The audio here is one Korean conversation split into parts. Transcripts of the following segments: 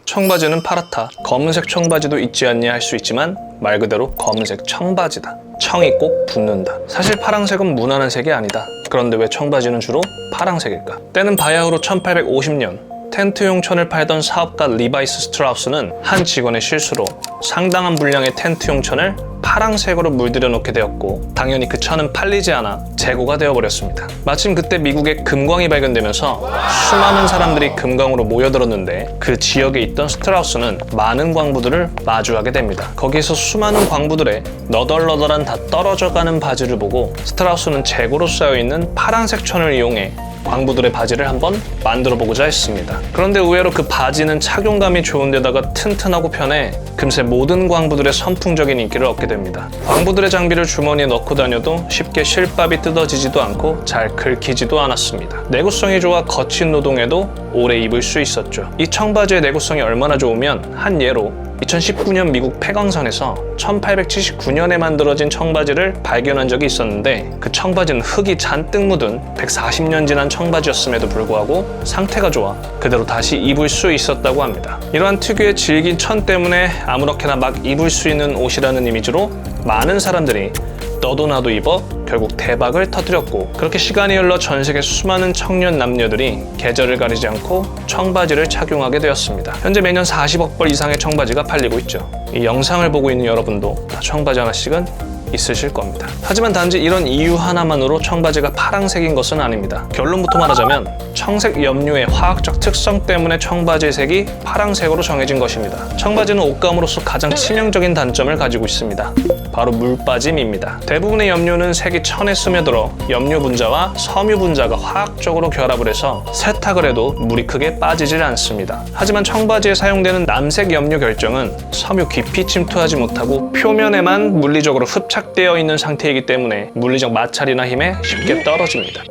청바지는 파랗다. 검은색 청바지도 있지 않냐 할 수 있지만 말 그대로 검은색 청바지다. 청이 꼭 붙는다. 사실 파랑색은 무난한 색이 아니다. 그런데 왜 청바지는 주로 파랑색일까? 때는 바야흐로 1850년 텐트용 천을 팔던 사업가 리바이스 스트라우스는 한 직원의 실수로 상당한 분량의 텐트용 천을 파랑색으로 물들여 놓게 되었고, 당연히 그 천은 팔리지 않아 재고가 되어버렸습니다. 마침 그때 미국에 금광이 발견되면서 수많은 사람들이 금광으로 모여들었는데, 그 지역에 있던 스트라우스는 많은 광부들을 마주하게 됩니다. 거기에서 수많은 광부들의 너덜너덜한 다 떨어져가는 바지를 보고 스트라우스는 재고로 쌓여있는 파란색 천을 이용해 광부들의 바지를 한번 만들어 보고자 했습니다. 그런데 의외로 그 바지는 착용감이 좋은데다가 튼튼하고 편해 금세 모든 광부들의 선풍적인 인기를 얻게 됩니다. 광부들의 장비를 주머니에 넣고 다녀도 쉽게 실밥이 뜯어지지도 않고 잘 긁히지도 않았습니다. 내구성이 좋아 거친 노동에도 오래 입을 수 있었죠. 이 청바지의 내구성이 얼마나 좋으면, 한 예로 2019년 미국 폐광선에서 1879년에 만들어진 청바지를 발견한 적이 있었는데, 그 청바지는 흙이 잔뜩 묻은 140년 지난 청바지였음에도 불구하고 상태가 좋아 그대로 다시 입을 수 있었다고 합니다. 이러한 특유의 질긴 천 때문에 아무렇게나 막 입을 수 있는 옷이라는 이미지로 많은 사람들이 너도 나도 입어 결국 대박을 터뜨렸고, 그렇게 시간이 흘러 전 세계 수많은 청년 남녀들이 계절을 가리지 않고 청바지를 착용하게 되었습니다. 현재 매년 40억 벌 이상의 청바지가 팔리고 있죠. 이 영상을 보고 있는 여러분도 다 청바지 하나씩은 있으실 겁니다. 하지만 단지 이런 이유 하나만으로 청바지가 파랑색인 것은 아닙니다. 결론부터 말하자면 청색 염료의 화학적 특성 때문에 청바지의 색이 파랑색으로 정해진 것입니다. 청바지는 옷감으로서 가장 치명적인 단점을 가지고 있습니다. 바로 물빠짐입니다. 대부분의 염료는 색이 천에 스며들어 염료 분자와 섬유 분자가 화학적으로 결합을 해서 세탁을 해도 물이 크게 빠지질 않습니다. 하지만 청바지에 사용되는 남색 염료 결정은 섬유 깊이 침투하지 못하고 표면에만 물리적으로 흡착되어 있는 상태이기 때문에 물리적 마찰이나 힘에 쉽게 떨어집니다.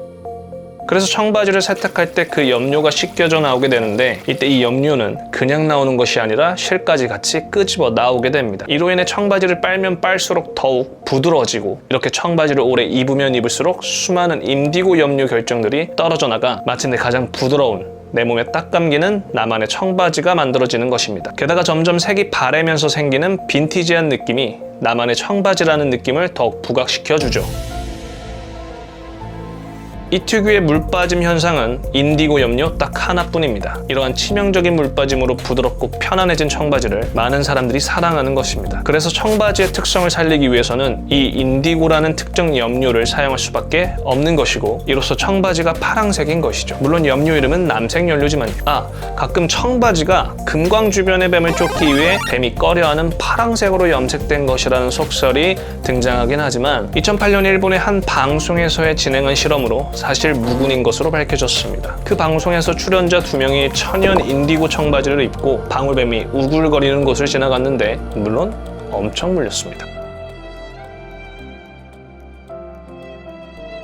그래서 청바지를 세탁할 때 그 염료가 씻겨져 나오게 되는데, 이때 이 염료는 그냥 나오는 것이 아니라 실까지 같이 끄집어 나오게 됩니다. 이로 인해 청바지를 빨면 빨수록 더욱 부드러워지고, 이렇게 청바지를 오래 입으면 입을수록 수많은 인디고 염료 결정들이 떨어져 나가 마침내 가장 부드러운 내 몸에 딱 감기는 나만의 청바지가 만들어지는 것입니다. 게다가 점점 색이 바래면서 생기는 빈티지한 느낌이 나만의 청바지라는 느낌을 더욱 부각시켜주죠. 이 특유의 물빠짐 현상은 인디고 염료 딱 하나뿐입니다. 이러한 치명적인 물빠짐으로 부드럽고 편안해진 청바지를 많은 사람들이 사랑하는 것입니다. 그래서 청바지의 특성을 살리기 위해서는 이 인디고라는 특정 염료를 사용할 수밖에 없는 것이고, 이로써 청바지가 파랑색인 것이죠. 물론 염료 이름은 남색 연료지만요. 가끔 청바지가 금광 주변의 뱀을 쫓기 위해 뱀이 꺼려하는 파랑색으로 염색된 것이라는 속설이 등장하긴 하지만, 2008년 일본의 한 방송에서의 진행한 실험으로 사실 무근인 것으로 밝혀졌습니다. 그 방송에서 출연자 2명이 천연 인디고 청바지를 입고 방울뱀이 우글거리는 곳을 지나갔는데, 물론 엄청 물렸습니다.